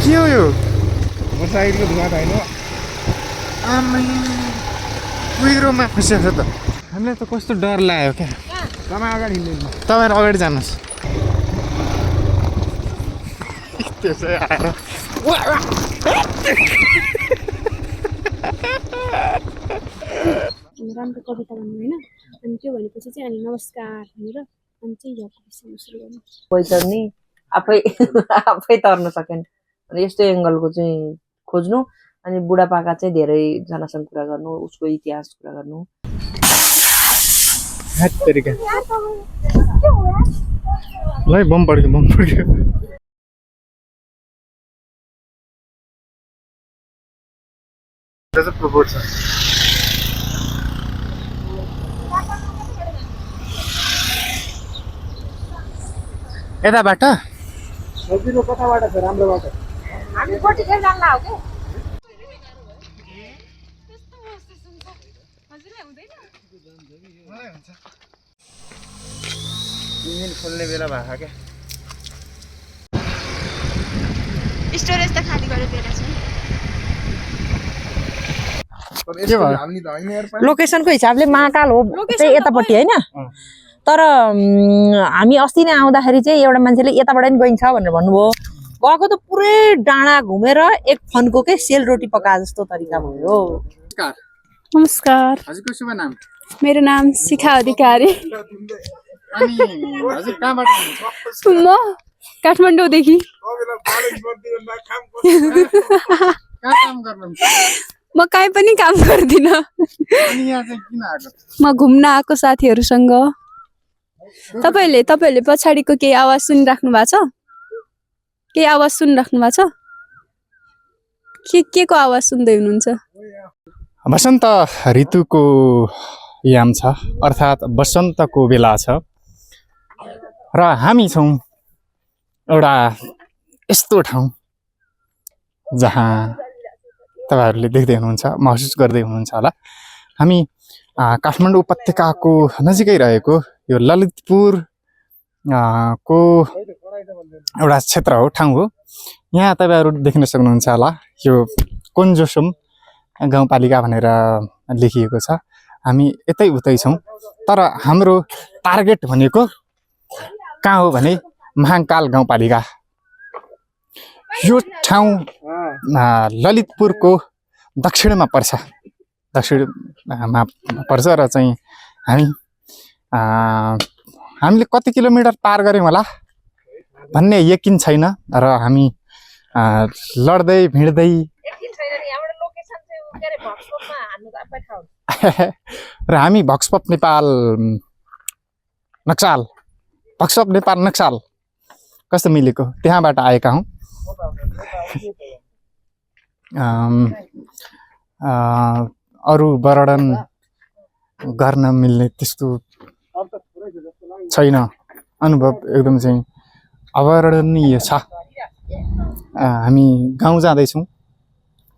के हो यो मोटरसाइकलको धुवा त होइन आमै कुहिरोमा फसिएको छ त हामीलाई त कस्तो डर लाग्यो क्या तपाईँ अगाडि हिँड्नु तपाईँहरू अगाडि जानुहोस् त्यसै आएर राम्रो कविता भन्नु होइन अनि त्यो भनेपछि चाहिँ अनि नमस्कार भनेर अनि चाहिँ यो विषयमा सुरु गर्नु बैतर्नी आफै आफै तर्न सकेन अनि यस्तो एङ्गलको चाहिँ खोज्नु अनि बुढापाका चाहिँ धेरैजनासँग कुरा गर्नु उसको इतिहास कुरा गर्नु ल बम पड्क्यो प्रपोज छ यताबाट सजिलो कताबाट छ राम्रो बाटो हामी पटिकै जान्ला हो के इन्जिन खोल्ने बेला भएको क्या स्टोरेज त खाली गरेर दिएर छु लोकेसनको हिसाबले महाकाल हो चाहिँ यतापट्टि होइन तर हामी अस्ति नै आउँदाखेरि चाहिँ एउटा मान्छेले यताबाट नि गइन्छ भनेर भन्नुभयो गएको त पुरै डाँडा घुमेर एक फनको के सेल रोटी पकाए जस्तो तरिका भयो नमस्कार हजुरको शुभ नाम मेरो नाम शिखा अधिकारी अनि हजुर कहाँबाट म काठमाडौँदेखि कहाँ काम गर्नुहुन्छ म कहीँ पनि काम गर्दिनँ अनि यहाँ चाहिँ किन आएको म घुम्न आएको साथीहरूसँग तपाईँहरूले पछाडिको केही आवाज सुनिराख्नु भएको छ केही आवाज सुनिराख्नु भएको छ के को आवाज सुन्दै हुनुहुन्छ वसन्त ऋतुको याम छ अर्थात् वसन्तको बेला छ र हामी छौँ एउटा यस्तो ठाउँ जहाँ तपाईहरुले देख्दै हुनुहुन्छ महसुस गर्दै हुनुहुन्छ होला हामी काठमाडौँ उपत्यकाको नजिकै रहेको यो ललितपुर को एउटा क्षेत्र हो ठाउँ हो यहाँ तपाईहरु देख्न सक्नुहुन्छ होला यो कोन्जोसुम गाउँपालिका भनेर लेखिएको छ हामी यतै उतै छौं तर हाम्रो टार्गेट भनेको कहाँ हो भने महाकाल गाउँपालिका यो ठाउँ ललितपुरको दक्षिणमा पर्छ र चाहिँ हामीले कति किलोमिटर पार गर्यौं होला भन्ने यकिन छैन र हामी लड्दै भिड्दै र हामी भक्सपप नेपाल नक्साल कस्तो मिलेको त्यहाँबाट आएका हौं अरु वर्णन गर्न मिल्ने त्यस्तो छैन अनुभव एकदम चाहिँ अवर्णनीय छ हामी गाउँ जाँदैछौं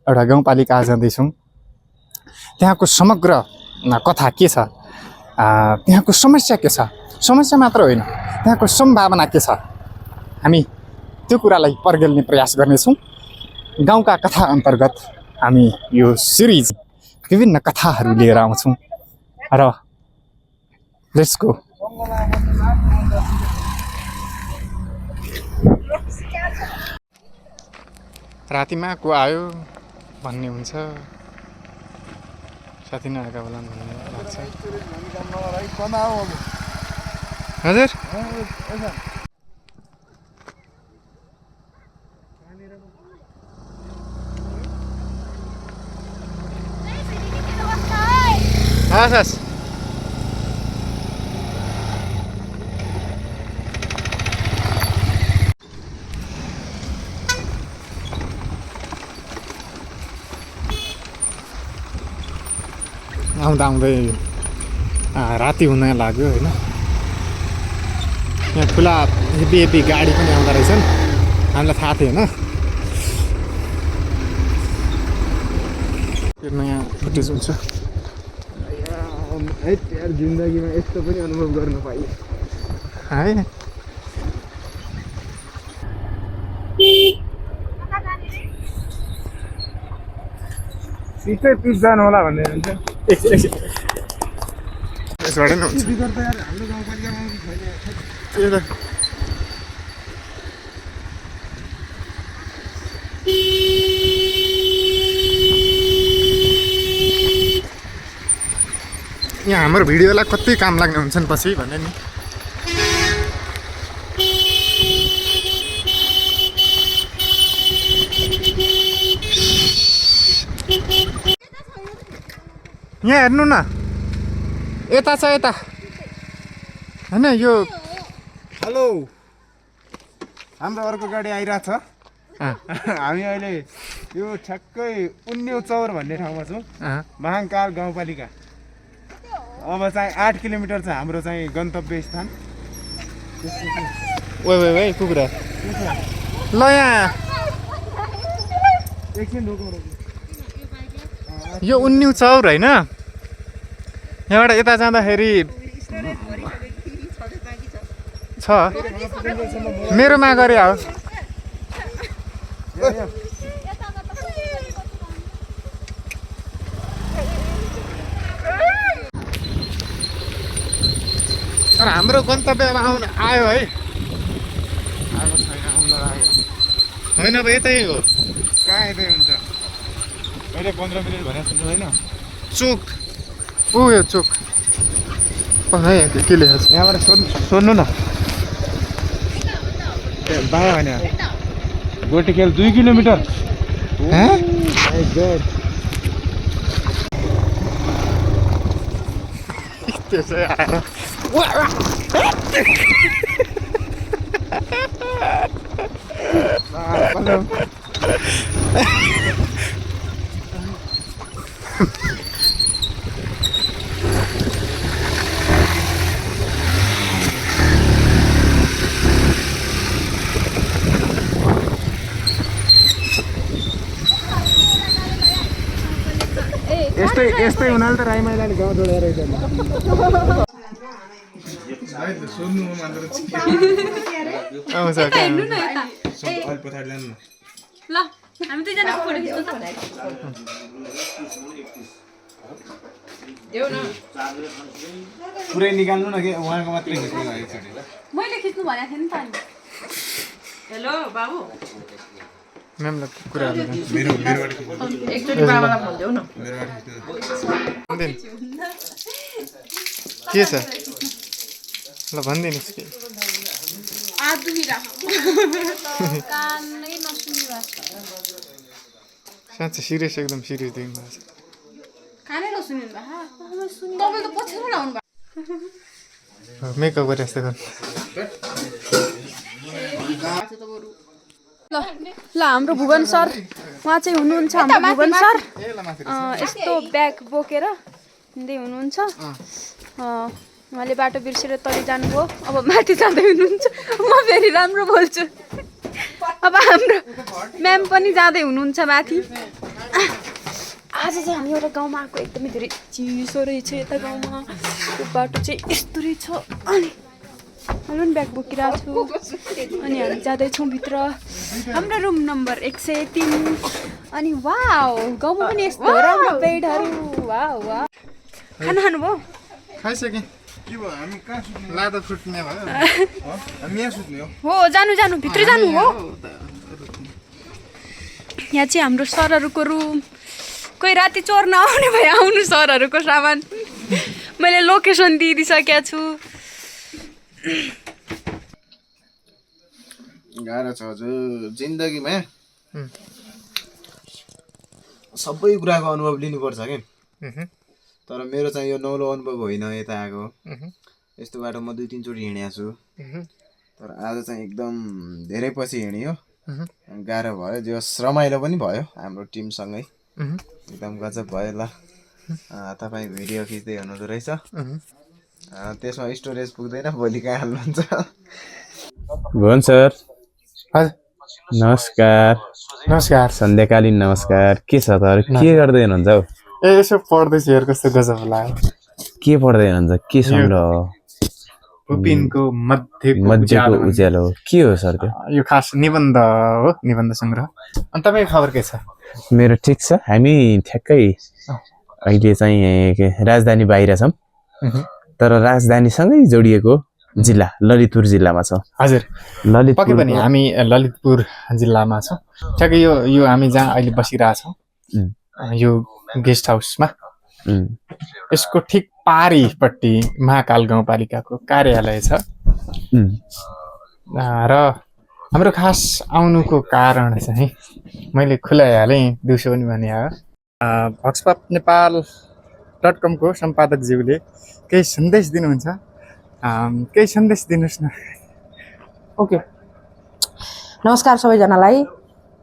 एउटा गाउँपालिका जाँदैछौं त्यहाँको समग्र कथा के छ त्यहाँको समस्या के छ समस्या मात्र होइन त्यहाँको सम्भावना के छ हामी त्यो कुरालाई पर्गेल्ने प्रयास गर्नेछौं गाउँका कथा अन्तर्गत हामी यो सिरिज विभिन्न कथाहरू लिएर आउँछौं र लेट्स गो रातिमा को आयो भन्ने हुन्छ साथी नआएका होला भन्ने लाग्छ हजुर हस् आउँदा आउँदै राति हुन लाग्यो हैन यहाँ ठुला हेभी गाडी पनि आउँदा रहेछन् हामीलाई थाहा थिएन यो नयाँ फुटेज हुन्छ यार जिन्दगीमा यस्तो पनि अनुभव गर्न पाइयो है सिटै पिस जानु होला भन्ने हुन्छ यसबाट नै हुन्छ बिगर त यार हाम्रो गाउँपालिकामा पनि छैन यो त यहाँ हाम्रो भिडियोलाई कति काम लाग्ने हुन्छन् पछि भने नि यहाँ हेर्नु न यता छ यता होइन यो हेलो हाम्रो अर्को गाडी आइरहेछ हामी अहिले यो ठ्याक्कै उन्न्यौ चौर भन्ने ठाउँमा छौँ महाङ्काल गाउँपालिका अब चाहिँ 8 किलोमिटर छ हाम्रो चाहिँ गन्तव्य स्थान ओ कुखुरा ल यहाँ एकछिन रोकौँ यो उन्न्यु चौर होइन यहाँबाट यता जाँदाखेरि छ मेरोमा गरे हो तर हाम्रो गन्तव्यमा आउनु आयो है आएको छैन आउन लाग्यो होइन अब यतै हो कहाँ यतै हुन्छ अहिले 15 मिनट भनेर सुन्नु होइन चोक ओ यो चोक है के लेखेको छ यहाँबाट सोध्नु न बाया भने गोटीखेल 2 किलोमिटर त्यसै आएर यस्तै हुनाले त राईमाइलाले गाउँ जोडेर सोध्नु आउँछ ल हामी दुईजनाको फोटो खिच्नु त पुरै निकाल्नु न के उहाँको मात्रै खिच्नु एकचोटि मैले खिच्नु भनेको थिएँ नि त नि हेलो बाबु म्यामलाई कुराहरू मेरोबाट खिच्नु एकचोटि बाबालाई भनिदेऊ न मेरोबाट खिच्नु के छ ल भनिदिनुहोस् के साँच्चै सिरियस एकदम सिरियस देख्नु भएको छ मेकअप गरेर यस्तो गर्नु ल हाम्रो भुवन सर उहाँ चाहिँ हुनुहुन्छ हाम्रो भुवन सर यस्तो ब्याग बोकेर हिँड्दै हुनुहुन्छ उहाँले बाटो बिर्सेर तल जानुभयो अब माथि जाँदै हुनुहुन्छ म फेरि राम्रो बोल्छु अब हाम्रो म्याम पनि जाँदै हुनुहुन्छ माथि आज चाहिँ हामी एउटा गाउँमा आएको एकदमै धेरै चिसो रहेछ यता गाउँमा त्यो बाटो चाहिँ यस्तो रहेछ अनि मैले पनि ब्याग बोकिरहेको छु अनि हामी जाँदैछौँ भित्र हाम्रो रुम नम्बर 103 अनि वाउ गाउँमा पनि यस्तो राम्रो बेडहरू वाउ वाउ खाना खानुभयो खाइसकेँ के भयो हामी कहाँ सुत्ने लादा फुट्ने भयो हामी यहाँ सुत्ने हो हो जानु जानु भित्र जानु हो यहाँ चाहिँ हाम्रो सरहरूको रुम कोही राति चोर नआउने भए आउनु सरहरूको सामान मैले लोकेसन दिइदिइसकेको छु गाह्रो छ हजुर जिन्दगीमा सबै कुराको अनुभव लिनुपर्छ क्या तर मेरो चाहिँ यो नौलो अनुभव होइन यता आएको यस्तो बाटो म 2-3 चोटि हिँडेको छु तर आज चाहिँ एकदम धेरै पछि हिँड्यो गाह्रो भयो जो रमाइलो पनि भयो हाम्रो टिमसँगै एकदम गजब भयो ल तपाईँ भिडियो खिच्दै हुनुहुँदो रहेछ त्यसमा स्टोरेज पुग्दैन भोलि कहाँ हाल्नुहुन्छ भुवन सर हजुर नमस्कार नमस्कार सन्ध्याकालीन नमस्कार के छ त के गर्दै हुनुहुन्छ हौ ए यसो पढ्दैछु हेर कस्तो गजब लाग्यो के पढ्दै हुनुहुन्छ के सङ्ग्रह हो रुपिनको मध्यको मध्यको उज्यालो। उज्यालो के हो सर त्यो? यो खास निबन्ध हो, निबन्ध सङ्ग्रह। अनि तपाईँको खबर के छ? मेरो ठिक छ। हामी ठ्याक्कै अहिले चाहिँ राजधानी बाहिर छौँ, तर राजधानीसँगै जोडिएको जिल्ला ललितपुर जिल्लामा छौँ। हजुर, पक्कै ललितपुर पनि हामी ललितपुर जिल्लामा छौँ। ठ्याक्कै यो हामी जहाँ अहिले बसिरहेछौँ यो गेस्ट हाउसमा, यसको ठिक पारिपट्टि महाकाल गाउँपालिकाको कार्यालय छ। र हाम्रो खास आउनुको कारण चाहिँ मैले खुलाइहालेँ, दिउँसो पनि भने हो। voxpopnepal.com को सम्पादकज्यूले केही सन्देश दिनुहुन्छ, केही सन्देश दिनुहोस् न। ओके, नमस्कार सबैजनालाई।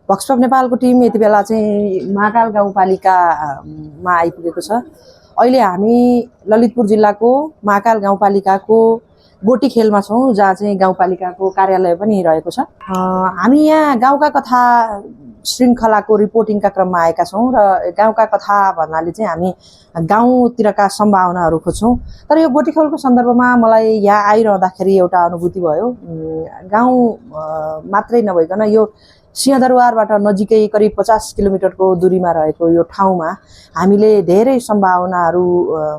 भक्सपप नेपालको टिम यति बेला चाहिँ महाकाल गाउँपालिकामा आइपुगेको छ। अहिले हामी ललितपुर जिल्लाको महाकाल गाउँपालिकाको गोटीखेलमा छौँ, जहाँ चाहिँ गाउँपालिकाको कार्यालय पनि रहेको छ। हामी यहाँ गाउँका कथा श्रृङ्खलाको रिपोर्टिङका क्रममा आएका छौँ र गाउँका कथा भन्नाले चाहिँ हामी गाउँतिरका सम्भावनाहरू खोज्छौँ। तर यो गोटीखेलको सन्दर्भमा मलाई यहाँ आइरहँदाखेरि एउटा अनुभूति भयो। गाउँ मात्रै नभइकन यो सिंहदरबारबाट नजिकै करिब 50 किलोमिटरको दुरीमा रहेको यो ठाउँमा हामीले धेरै सम्भावनाहरू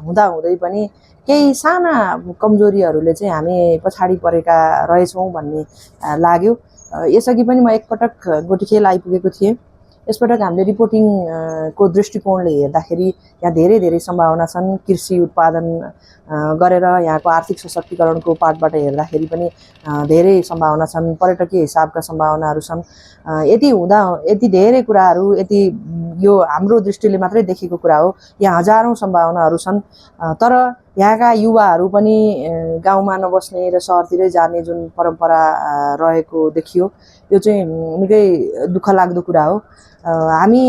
हुँदाहुँदै पनि केही साना कमजोरीहरूले चाहिँ हामी पछाडि परेका रहेछौँ भन्ने लाग्यो। यसअघि पनि म एकपटक गोटीखेल आइपुगेको थिएँ। यसपटक हामीले रिपोर्टिङको दृष्टिकोणले हेर्दाखेरि यहाँ धेरै धेरै सम्भावना छन्। कृषि उत्पादन गरेर यहाँको आर्थिक सशक्तिकरणको पार्टबाट हेर्दाखेरि पनि धेरै सम्भावना छन्। पर्यटकीय हिसाबका सम्भावनाहरू छन्। यति धेरै कुराहरू, यति यो हाम्रो दृष्टिले मात्रै देखेको कुरा हो। यहाँ हजारौँ सम्भावनाहरू छन्। तर यहाँका युवाहरू पनि गाउँमा नबस्ने र सहरतिरै जाने जुन परम्परा रहेको देखियो, यो चाहिँ निकै दुःख लाग्दो कुरा हो। हामी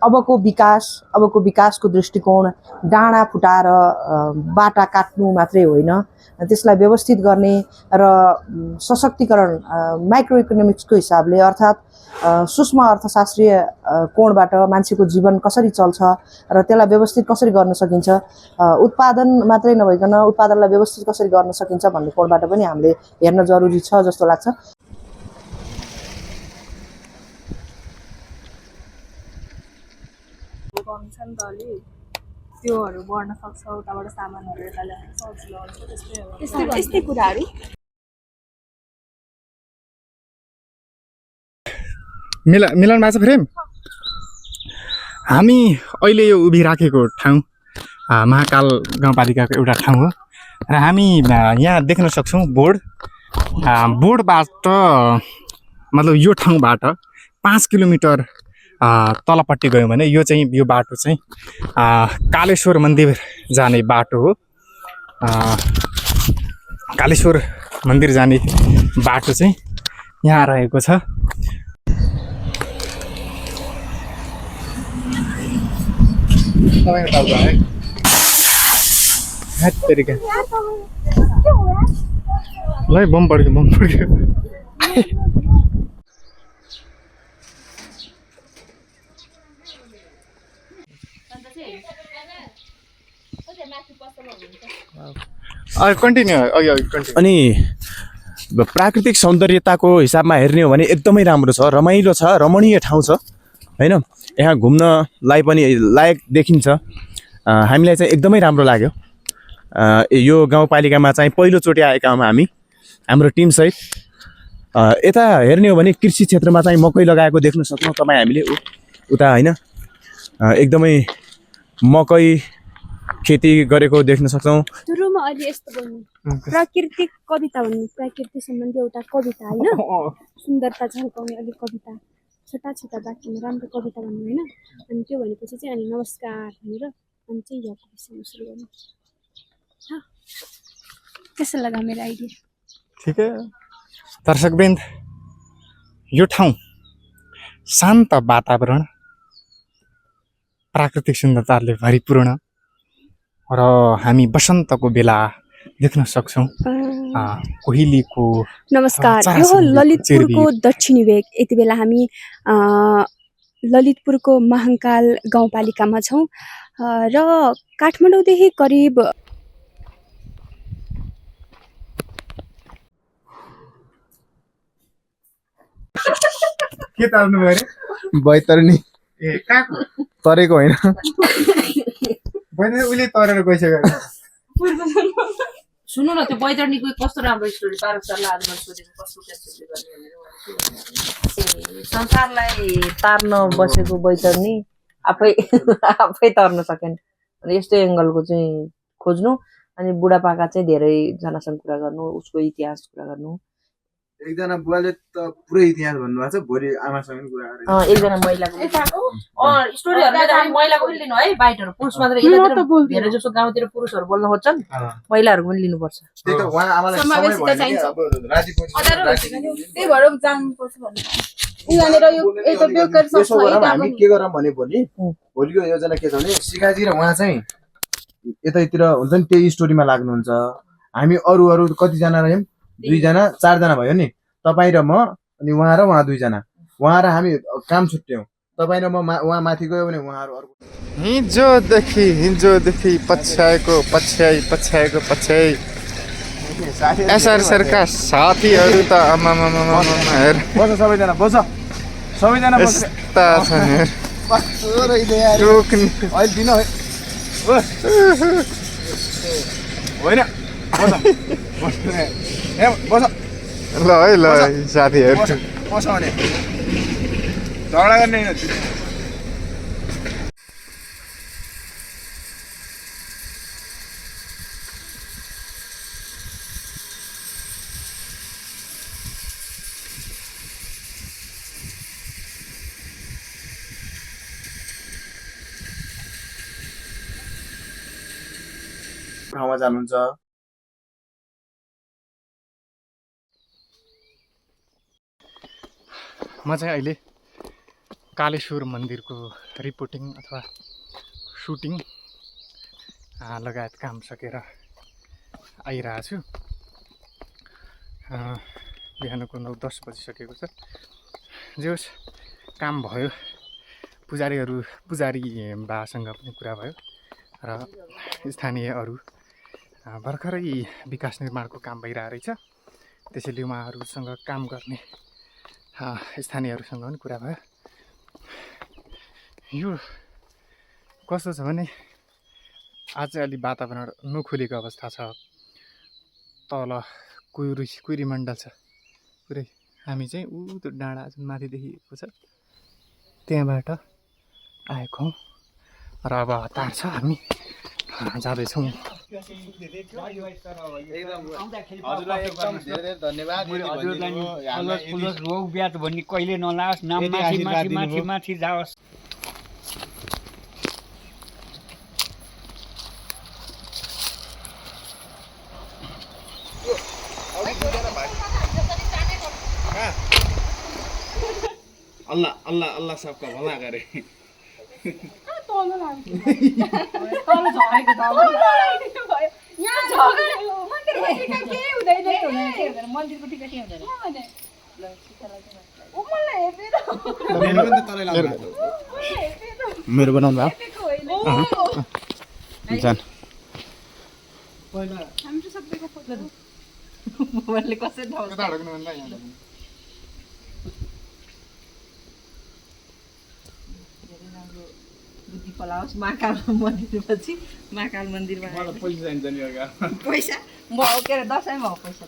अबको विकासको दृष्टिकोण डाँडा फुटाएर बाटा काट्नु मात्रै होइन, त्यसलाई व्यवस्थित गर्ने र सशक्तिकरण माइक्रो इकोनोमिक्सको हिसाबले, अर्थात् सूक्ष्म अर्थशास्त्रीय कोणबाट मान्छेको जीवन कसरी चल्छ र त्यसलाई व्यवस्थित कसरी गर्न सकिन्छ, उत्पादन मात्रै नभइकन उत्पादनलाई व्यवस्थित कसरी गर्न सकिन्छ भन्ने कोणबाट पनि हामीले हेर्न जरुरी छ जस्तो लाग्छ। त्योहरू बढ्न सक्छ, उताबाट सामानहरू यता ल्याउन सजिलो हुन्छ, त्यस्तै कुराहरू। मिलन भएको छ फ्रेम। हामी अहिले यो उभिराखेको ठाउँ महाकाल गाउँपालिकाको एउटा ठाउँ हो र हामी यहाँ देख्न सक्छौँ बोर्डबाट मतलब यो ठाउँबाट 5 किलोमिटर तलपट्टि गयौँ भने यो बाटो चाहिँ कालेश्वर मन्दिर जाने बाटो हो। कालेश्वर मन्दिर जाने बाटो चाहिँ यहाँ रहेको छ। ल बम पड्क्यो। अनि प्राकृतिक सौन्दर्यताको हिसाबमा हेर्ने हो भने एकदमै राम्रो छ, रमाइलो छ, रमणीय ठाउँ छ हैन। यहाँ घुम्नलाई पनि लायक देखिन्छ। हामीलाई चाहिँ एकदमै राम्रो लाग्यो। यो गाउँपालिकामा चाहिँ पहिलोचोटि आएकामा हाम्रो टिमसहित यता हेर्ने हो भने कृषि क्षेत्रमा चाहिँ मकै लगाएको देख्न सक्छौँ तपाईँ हामीले उता हैन। एकदमै मकै खेती गरेको देख्न सक्छौँ। सुरुमा अहिले यस्तो भन्नु प्राकृतिक कविता भन्नु, प्रकृति सम्बन्धी एउटा कविता होइन, सुन्दरता झल्काउने अलिक कविता, छोटा छोटा वाक्यमा राम्रो कविता भन्नु होइन। अनि त्यो भनेपछि चाहिँ अनि नमस्कार भनेर अनि चाहिँ यहाँको विषयमा सुरु गर्नु। कैसा लगा मेरो आइडिया? ठिकै। दर्शकवृन्द, यो ठाउँ शान्त वातावरण, प्राकृतिक सुन्दरताले भरिपूर्ण र हामी बसन्तको बेला देख्न सक्छौँ कोइलीको। नमस्कार, यो हो ललितपुरको दक्षिणी भेग। यति बेला हामी ललितपुरको महाकाल गाउँपालिकामा छौँ र काठमाडौँदेखि करिब के तार्नु भयो अरे बैतरनी ए कहाँको तरेको होइन बैनी उहिले तरेर गइसक्यो सुन्नु न त्यो बैतरणीको कस्तो राम्रो स्टोरी पारक सरलाई आज मैले सोधेको कस्तो क्यान्सरले गर्ने भनेर संसारलाई तार्न बसेको बैतरणी आफै आफै तर्न सकेन अनि यस्तो एङ्गलको चाहिँ खोज्नु अनि बुढापाका चाहिँ धेरैजनासँग कुरा गर्नु उसको इतिहास कुरा गर्नु एकजना बुवाले त पुरै इतिहास भन्नुभएको छ भोलि आमासँग पनि कुरा गरेर एकजना महिलाको स्टोरीहरुले त हामी महिलाको पनि लिनु है बाइटहरु पुरुष मात्र यतातिर धेरै जसो गाउँतिर पुरुषहरु बोल्न खोज्छन् महिलाहरुको पनि लिनुपर्छ त्यही त उहाँ आमालाई समय भएन अब राति त्यही भएर जानुपर्छ भन्नु यहाँनिर यो यता बेकर त्यसो गरौँ हामी के गरौँ भने भोलिको योजना के छ भने शिखाजी र उहाँ चाहिँ यतैतिर हुन्छ नि त्यही स्टोरीमा लाग्नुहुन्छ हामी अरू कतिजना रह्यौँ 2 जना 4 जना भयो नि तपाईँ र म अनि उहाँ र उहाँ 2 जना उहाँ र हामी काम छुट्यौँ तपाईँ र म उहाँ माथि गयो भने उहाँहरू अर्को हिजोदेखि पछ्याएको एसआर सरका साथीहरू त हेर बस सबैजना बस सबैजना बस यस्ता छन् हेर अहिले दिन होइन बस ल है ल साथीहरू बस भने झगडा गर्ने होइन ठाउँमा जानुहुन्छ म चाहिँ अहिले कालेश्वर मन्दिरको रिपोर्टिङ अथवा सुटिङ लगायत काम सकेर आइरहेको छु बिहानको 9-10 बजिसकेको छ जे होस् काम भयो पुजारी बासँग पनि कुरा भयो र स्थानीयहरू भर्खरै विकास निर्माणको काम भइरहेको रहेछ त्यसैले उहाँहरूसँग काम गर्ने स्थानीयहरूसँग पनि कुरा भयो यो कस्तो छ भने आज अलि वातावरण नखुलेको अवस्था छ तल कुइरी मण्डल छ पुरै हामी चाहिँ त्यो डाँडा जुन माथि देखिएको छ त्यहाँबाट आएको हौँ र अब हतार छ हामी जाँदैछौँ हजुरलाई एकदम धेरै धन्यवाद रोग ब्याध भन्ने कहिले नलाओस् नाम माथि माथि माथि माथि जाओस् अल्लाह अल्लाह अल्लाह सबका भला करे मेरो बनाउनु भयो जान बुद्धि पलाओस् महाकाल मन्दिरपछि महाकाल मन्दिरमा पैसा चाहिन्छ नि पैसा म के अरे दसैँमा हो पैसा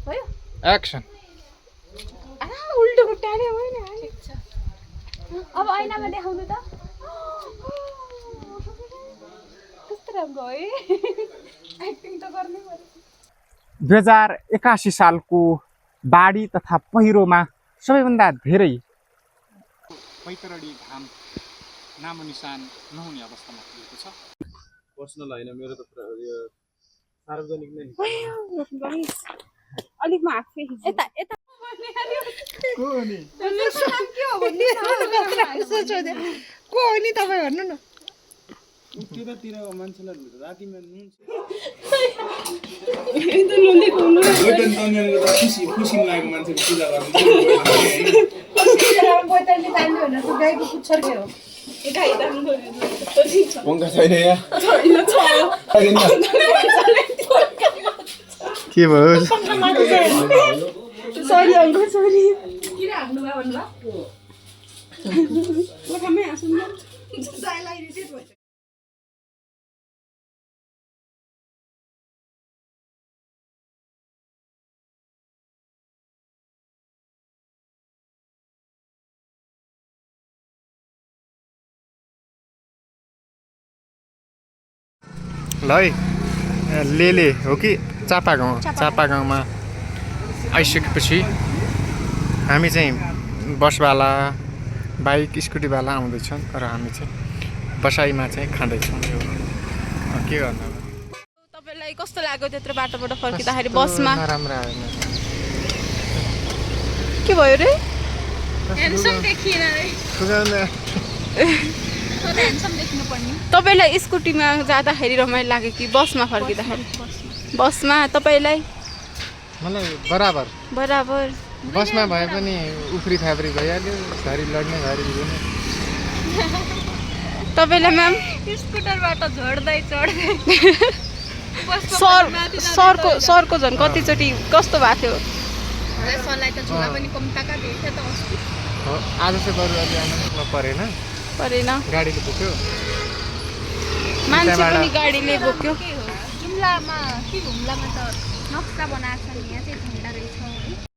भयो एक्सन उल्टो खुट्टाले होइन अब ऐनामा देखाउनु त कस्तो राम्रो है एक्टिङ त गर्नै पर्छ 2081 सालको बाढी तथा पहिरोमा सबैभन्दा धेरै बैतरणी घाम नामो निशान नहुने अवस्थामा पुगेको छ पर्सनल होइन मेरो त सार्वजनिक नै अलिक माफी यता यता को हो नि तपाईँ भन्नु न त्यतातिरको मान्छेलाई रातिमा खुसी लागेको मान्छेको पूजा गाईको पुच्छर के हो पङ्खा छैन यहाँ के भयो सरी अङ्कल सरी ल है लेले हो कि चापा गाउँमा आइसकेपछि हामी चाहिँ बसवाला बाइक स्कुटीवाला आउँदैछन् र हामी चाहिँ बसाइमा चाहिँ खाँदैछौँ यो के गर्नु अब तपाईँलाई कस्तो लाग्यो त्यत्रो बाटोबाट फर्किँदाखेरि बसमा नराम्रो आएन के भयो रे तपाईँलाई स्कुटीमा जाँदाखेरि रमाइलो लाग्यो कि बसमा फर्किँदाखेरि बसमा तपाईँलाई मलाई बराबर बराबर बसमा भए पनि उफ्री फाफ्री भइहाल्यो घरि लड्ने घरि हुने तपाईँलाई म्याम स्कुटरबाट झोड्दै चढ्दै सरको झन् कतिचोटि कस्तो भएको थियो सरलाई त झोला पनि कम्ताका भेट्थ्यो त अस्ति आज चाहिँ बरु अलि आनन्द परेन परेन गाडीले बोक्यो मान्छे पनि गाडीले बोक्यो जुम्लामा त नक्सा बनाएको छ नि यहाँ चाहिँ झन्डा रहेछ है